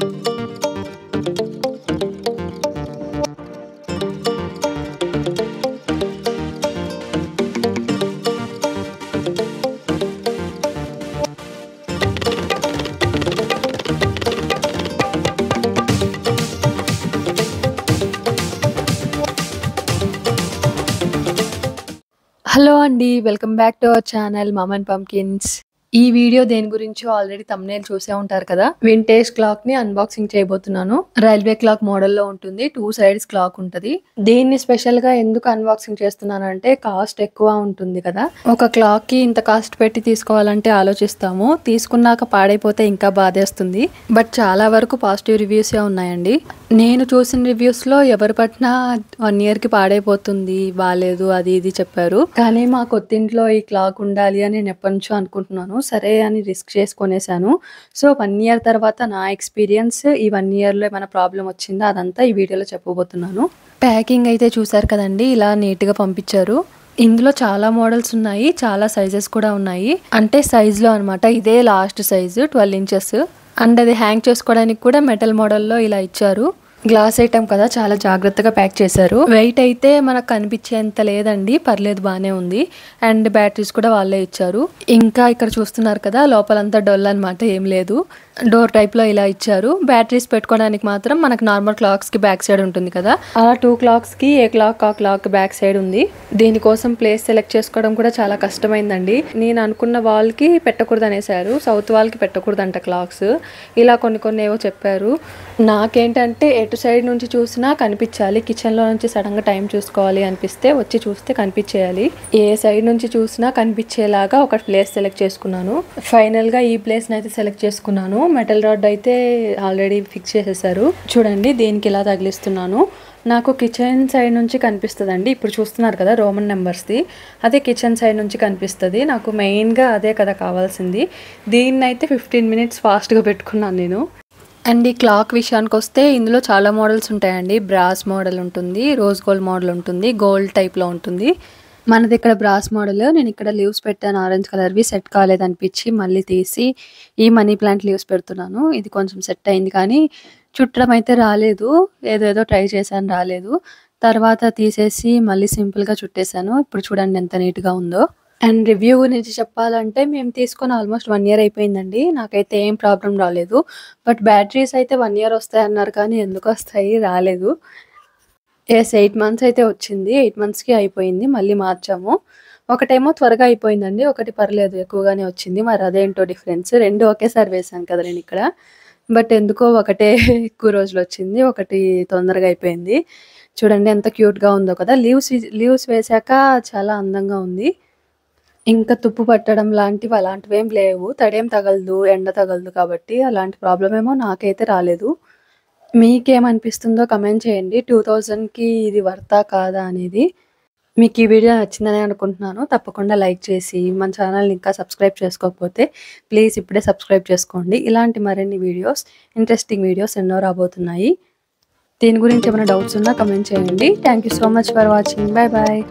Hello అండి. Welcome back to our channel mum and punkins. ఈ video దేని గురించో ఆల్రెడీ థంబ్‌నెయిల్ చూసే ఉంటారు కదా! వింటేజ్ క్లాక్‌ని అన్బాక్సింగ్ చేయబోతున్నాను. రైల్వే క్లాక్ మోడల్‌లో ఉంటుంది. 2 సైడ్స్ క్లాక్ ఉంటది. దీన్ని స్పెషల్‌గా ఎందుకు అన్బాక్సింగ్ చేస్తున్నానంటే కాస్ట్ ఎక్కువ ఉంటుంది కదా! ఒక క్లాక్‌కి ఇంత కాస్ట్ పెట్టి తీసుకోవాలంటే ఆలోచిస్తాము. తీసుకున్నాక పాడైపోతే ఇంకా బాధేస్తుంది. బట్ చాలా వరకు పాజిటివ్ రివ్యూసే ఉన్నాయండి. నేను చూసిన రివ్యూస్‌లో ఎవరు పట్టినా 1 ఇయర్‌కి పాడైపోతుంది, బాలేదు అది ఇది చెప్పారు. కానీ మా కొత్తింట్లో ఈ క్లాక్ ఉండాలి అని నేను ఎప్పటినుంచో అనుకుంటున్నాను. సరే అని రిస్క్ చేసి కొనేసాను. సో 1 ఇయర్ తర్వాత నా ఎక్స్‌పీరియన్స్ ఈ 1 ఇయర్‌లో ఏమైనా ప్రాబ్లమ్ వచ్చిందా అదంతా ఈ వీడియోలో చెప్పబోతున్నాను. ప్యాకింగ్ అయితే చూసారు కదండీ! ఇలా నీట్‌గా పంపించారు. ఇందులో చాలా మోడల్స్ ఉన్నాయి. చాలా సైజెస్ కూడా ఉన్నాయి. అంటే సైజ్‌లో అన్నమాట. ఇదే లాస్ట్ సైజు 12 ఇంచెస్. అండ్ అది హ్యాంగ్ చేసుకోవడానికి కూడా మెటల్ మోడల్‌లో ఇలా ఇచ్చారు. గ్లాస్ ఐటెం కదా, చాలా జాగ్రత్తగా ప్యాక్ చేశారు. వెయిట్ అయితే మనకు కనిపించేంత లేదండి, పర్లేదు బానే ఉంది. అండ్ బ్యాటరీస్ కూడా వాళ్ళే ఇచ్చారు. ఇంకా ఇక్కడ చూస్తున్నారు కదా, లోపలంతా డొల్ అన్నమాట, ఏం లేదు. డోర్ టైప్ లో ఇలా ఇచ్చారు. బ్యాటరీస్ పెట్టుకోవడానికి మాత్రం మనకు నార్మల్ క్లాక్స్ కి బ్యాక్ సైడ్ ఉంటుంది కదా, అలా 2 క్లాక్స్ కి ఏ క్లాక్ ఆ క్లాక్ బ్యాక్ సైడ్ ఉంది. దీనికోసం ప్లేస్ సెలెక్ట్ చేసుకోవడం కూడా చాలా కష్టమైందండి. నేను అనుకున్న వాల్ కి పెట్టకూడదు అనేసారు, సౌత్ వాల్ కి పెట్టకూడదంట క్లాక్స్. ఇలా కొన్ని ఏవో చెప్పారు. నాకేంటంటే ఎటు సైడ్ నుంచి చూసినా కనిపించాలి. కిచెన్ లో నుంచి సడన్ గా టైం చూసుకోవాలి అనిపిస్తే వచ్చి చూస్తే కనిపించేయాలి. ఏ సైడ్ నుంచి చూసినా కనిపించేలాగా ఒక ప్లేస్ సెలెక్ట్ చేసుకున్నాను. ఫైనల్ గా ఈ ప్లేస్ అయితే సెలెక్ట్ చేసుకున్నాను. మెటల్ రాడ్ అయితే ఆల్రెడీ ఫిక్స్ చేసేసారు. చూడండి, దీనికి ఇలా తగిలిస్తున్నాను. నాకు కిచెన్ సైడ్ నుంచి కనిపిస్తుందండి. ఇప్పుడు చూస్తున్నారు కదా రోమన్ నెంబర్స్ది, అదే కిచెన్ సైడ్ నుంచి కనిపిస్తుంది. నాకు మెయిన్గా అదే కదా కావాల్సింది. దీన్ని అయితే 15 మినిట్స్ ఫాస్ట్గా పెట్టుకున్నాను నేను. అండ్ ఈ క్లాక్ విషయానికి వస్తే ఇందులో చాలా మోడల్స్ ఉంటాయండి. బ్రాస్ మోడల్ ఉంటుంది, రోజ్ గోల్డ్ మోడల్ ఉంటుంది, గోల్డ్ టైప్లో ఉంటుంది. మనది ఇక్కడ బ్రాస్ మోడల్. నేను ఇక్కడ లీవ్స్ పెట్టాను, ఆరెంజ్ కలర్వి. సెట్ కాలేదనిపించి మళ్ళీ తీసి ఈ మనీ ప్లాంట్ లీవ్స్ పెడుతున్నాను. ఇది కొంచెం సెట్ అయింది కానీ చుట్టడం అయితే రాలేదు. ఏదేదో ట్రై చేశాను, రాలేదు. తర్వాత తీసేసి మళ్ళీ సింపుల్గా చుట్టేశాను. ఇప్పుడు చూడండి ఎంత నీట్గా ఉందో. అండ్ రివ్యూ గురించి చెప్పాలంటే మేము తీసుకొని ఆల్మోస్ట్ 1 ఇయర్ అయిపోయిందండి. నాకైతే ఏం ప్రాబ్లం రాలేదు. బట్ బ్యాటరీస్ అయితే 1 ఇయర్ వస్తాయి అన్నారు కానీ ఎందుకు వస్తాయి, రాలేదు. 8 మంత్స్ అయితే వచ్చింది. 8 మంత్స్కి అయిపోయింది, మళ్ళీ మార్చాము. ఒకటేమో త్వరగా అయిపోయిందండి, ఒకటి పర్లేదు ఎక్కువగానే వచ్చింది. మరి అదేంటో డిఫరెన్స్. 2 ఒకేసారి వేసాను కదా నేను ఇక్కడ. బట్ ఎందుకో ఒకటే ఎక్కువ రోజులు వచ్చింది, ఒకటి తొందరగా అయిపోయింది. చూడండి ఎంత క్యూట్గా ఉందో కదా. లీవ్స్ వేసాక చాలా అందంగా ఉంది. ఇంకా తుప్పు పట్టడం లాంటివి అలాంటివేం లేవు. తడేం తగలదు, ఎండ తగలదు కాబట్టి అలాంటి ప్రాబ్లం ఏమో నాకైతే రాలేదు. మీకేమనిపిస్తుందో కమెంట్ చేయండి. 2000కి ఇది వర్తా కాదా అనేది. మీకు ఈ వీడియో నచ్చిందని అనుకుంటున్నాను. తప్పకుండా లైక్ చేసి మన ఛానల్ని ఇంకా సబ్స్క్రైబ్ చేసుకోకపోతే ప్లీజ్ ఇప్పుడే సబ్స్క్రైబ్ చేసుకోండి. ఇలాంటి మరిన్ని వీడియోస్, ఇంట్రెస్టింగ్ వీడియోస్ ఎన్నో రాబోతున్నాయి. దీని గురించి ఏమైనా డౌట్స్ ఉన్నా కమెంట్ చేయండి. Thank you so much for watching. Bye bye.